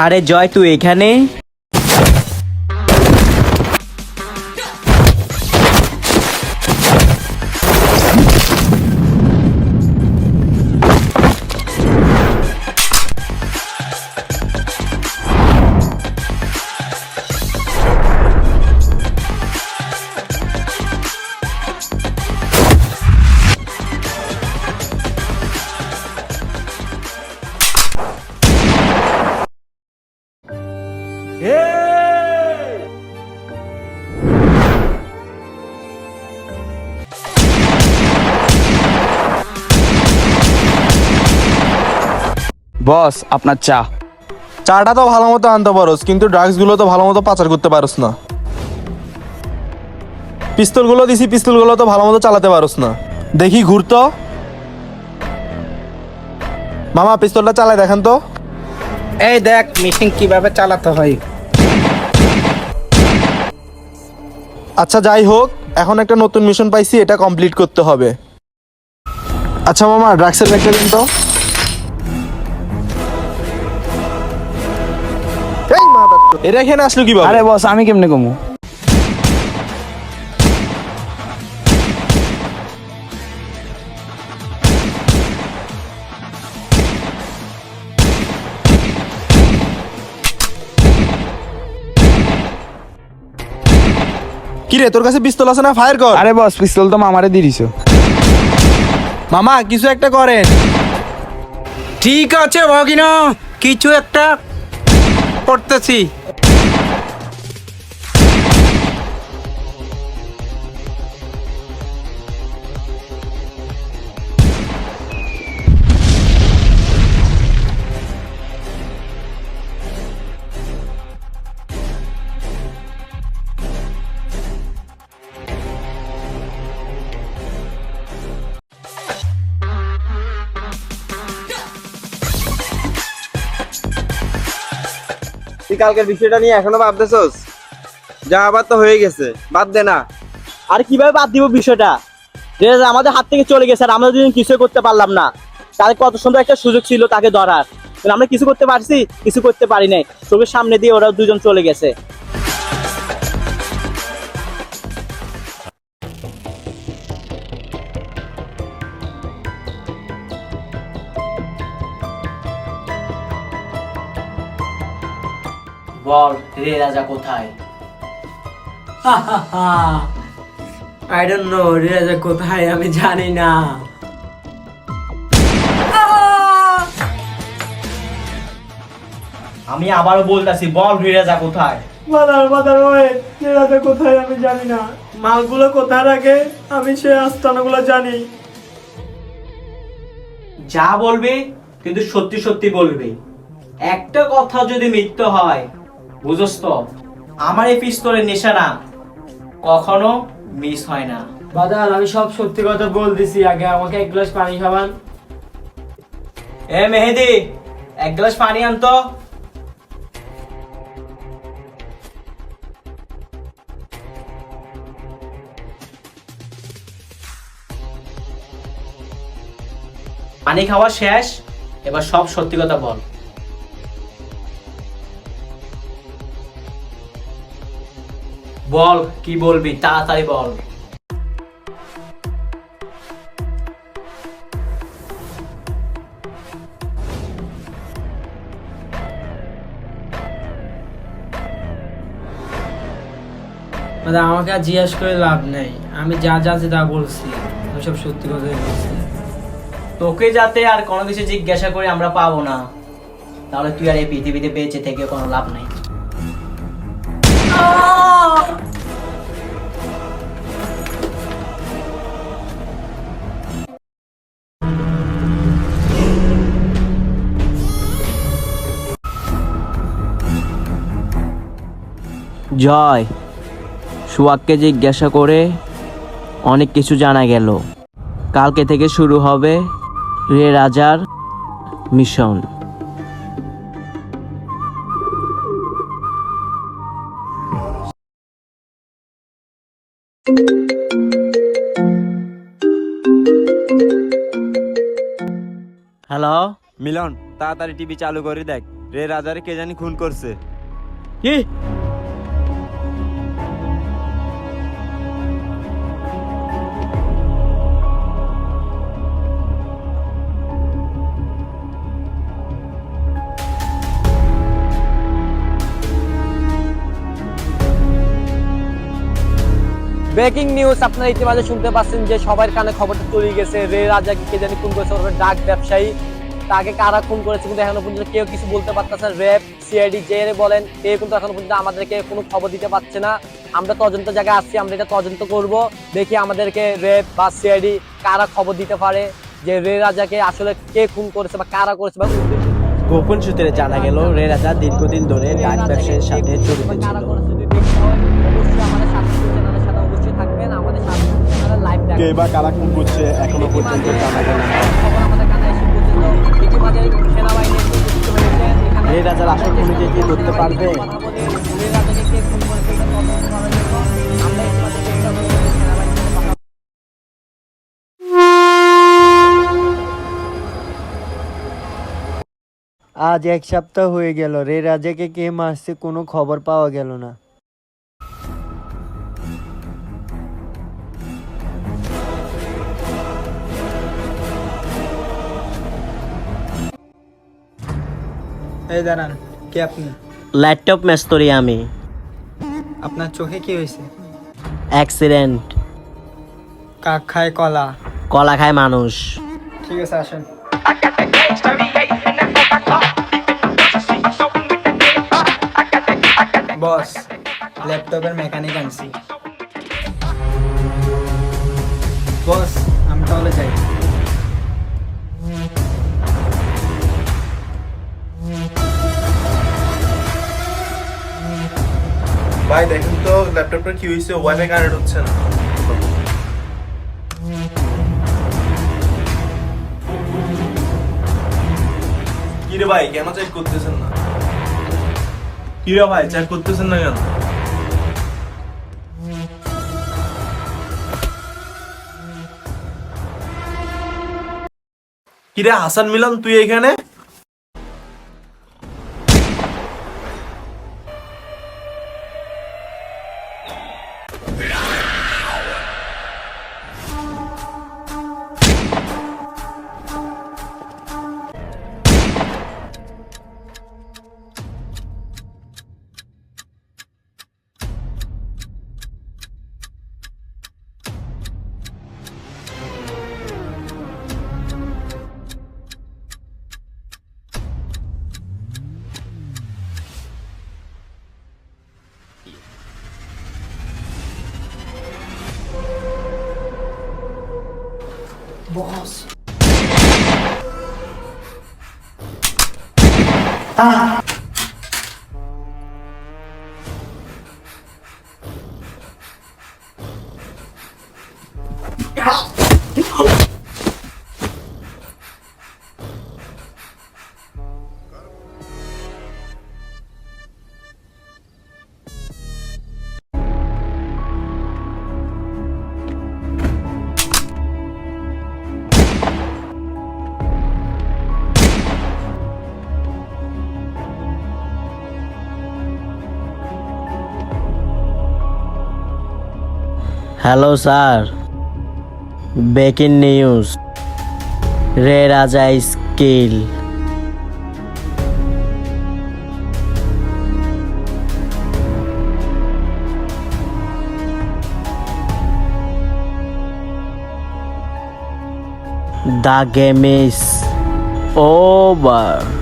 আরে জয়, তুই এখানে? বস, আপনার চা। চাটা তো ভালো মতো আনতে পারোস, কিন্তু ড্রাগস গুলো তো ভালো মতো পাচার করতে পারোস না। পিস্তল গুলো দিছি, পিস্তল গুলো তো ভালো মতো চালাতে পারোস না। দেখি ঘুরতো। মামা পিস্তলটা চালায় দেখেন তো। এই দেখ মেশিন কিভাবে চালাতে হয়। আচ্ছা যাই হোক, এখন একটা নতুন মিশন পাইছি, এটা কমপ্লিট করতে হবে। আচ্ছা মামা, ড্রাগসের ব্যাগটা দিন তো। এই মাদার, এটা এখানে আসলো কিভাবে? আরে বস, আমি কেমনে কমু? কি রে, তোর কাছে পিস্তল আছে না? ফায়ার কর। আরে বস, পিস্তল তো মামারে দিয়ে দিছো। মামা কিছু একটা করেন। ঠিক আছে ভগিনা, কিছু একটা করতেছি। তুই কালকের বিষয়টা নিয়ে এখনো ভাবতেছস? যা আবার তো হয়ে গেছে, বাদ দে না। আর কিভাবে বাদ দিব বিষয়টা? রেজা আমাদের হাত থেকে চলে গেছে আর আমরা দুজন কিছু করতে পারলাম না। তার কত সুন্দর একটা সুযোগ ছিল তাকে ধরার, কিন্তু আমরা কিছু করতে পারছি? কিছু করতে পারি নাই। চোখের সামনে দিয়ে ওরা দুজন চলে গেছে। বল রে রাজা কোথায়? আই ডোন্ট নো রিয়াজা কোথায়, আমি জানি না। আমি আবারও বলতাছি, বল রিরাজা কোথায়? মাদার মাদার ওয়ে, রিয়াজা কোথায় আমি জানি না। মালগুলো কোথায় রাখে আমি সে আস্তানাগুলো জানি। যা বলবি কিন্তু সত্যি সত্যি বলবি। একটা কথা যদি মিথ্যে হয়, বুঝছ তো, আমার এই পিস্তলের নিশানা কখনো মিস হয় না। বাদার, আমি সব সত্যি কথা বলতেছি, আগে আমাকে এক গ্লাস পানি খাবান। এ মেহেদি, এক গ্লাস পানি আনতো। পানি খাওয়া শেষ, এবার সব সত্যি কথা বল। বল কি বলবি, তাড়াতাড়ি বল। বাদার, আমাকে আর জিজ্ঞাসা করে লাভ নেই, আমি যা যা আছে তা বলছি, আমি সব সত্যি কথাই বলছি। তোকে যাতে আর কোনো কিছু জিজ্ঞাসা করে আমরা পাবো না, তাহলে তুই আর এই পৃথিবীতে বেঁচে থেকে কোনো লাভ নাই। জয়, সুয়াককে জিজ্ঞাসা করে অনেক কিছু জানা গেল। কালকে থেকে শুরু হবে রে রাজার মিশন। হ্যালো মিলন, তাড়াতাড়ি টিভি চালু করে দেখ। রে রাজারে কে জানি খুন করছে। কি? ব্রেকিং নিউজ, আপনারা ইতিমধ্যে শুনতে পাচ্ছেন যে সবার কানে খবরটা চলে গেছে। রে রাজাকে কে জানি খুন করেছে, ওর ড্রাগ ব্যবসায়ী। তাকে কারা খুন করেছে কিন্তু এখনো পর্যন্ত কেউ কিছু বলতে পারতেছে না। র্যাব, সিআইডি, যে বলেন, কেউ কিন্তু এখনো পর্যন্ত আমাদেরকে কোনো খবর দিতে পারছে না। আমরা তদন্ত জায়গায় আসছি, আমরা এটা তদন্ত করব, দেখি আমাদেরকে র্যাব বা সিআইডি কারা খবর দিতে পারে যে রে রাজাকে আসলে কে খুন করেছে বা কারা করেছে বা গোপন সূত্রে জানা গেল রে রাজা দীর্ঘদিন ধরে ড্রাগ ব্যবসায়ের সাথে জড়িত ছিল। কারা করেছে যদি দেখতে হয় অবশ্যই আমাদের সাথে চ্যানেলের সাথে অবশ্যই থাকবেন। আমাদের সাথে চ্যানেলে লাইভ কে বা কারা খুন করছে এখনো পর্যন্ত জানা গেল না। খবর আমাদের কানে এসে পৌঁছেছে। ইতিমধ্যে সেনাবাহিনী এসে উপস্থিত হয়েছে। এখানে রে রাজার আসল খুনিকে কি ধরতে পারবে? রে রাজাকে কে খুন করেছে এটা তদন্ত করার জন্য আমরা ইতিমধ্যে চেষ্টা করব সেনাবাহিনীর সাথে কথা। আজ 1 সপ্তাহ হয়ে গেল, রে রাজাকে কে মারছে কোনো খবর পাওয়া গেল না। এই দাঁড়ান, কে আপনি? ল্যাপটপ মেস্তরি আমি। আপনার চোখে কি হয়েছে? অ্যাক্সিডেন্ট। কাক খায় কলা। কলা খায় মানুষ। ঠিক আছে, আসেন। বস, ল্যাপটপের মেকানিক আনছি। বস, আমি তাহলে যাই। ভাই দেখেন তো ল্যাপটপটা কি হয়েছে, ওয়াইফাই কানেক্ট হচ্ছে না। কি রে ভাই, কেন চেক করতেছেন না? কি রে ভাই, চেক করতেছেন না কেন? কি রে হাসান মিলন, তুই এখানে? হ্যালো স্যার, ব্রেকিং নিউজ, রে রাজা skill. The game is over.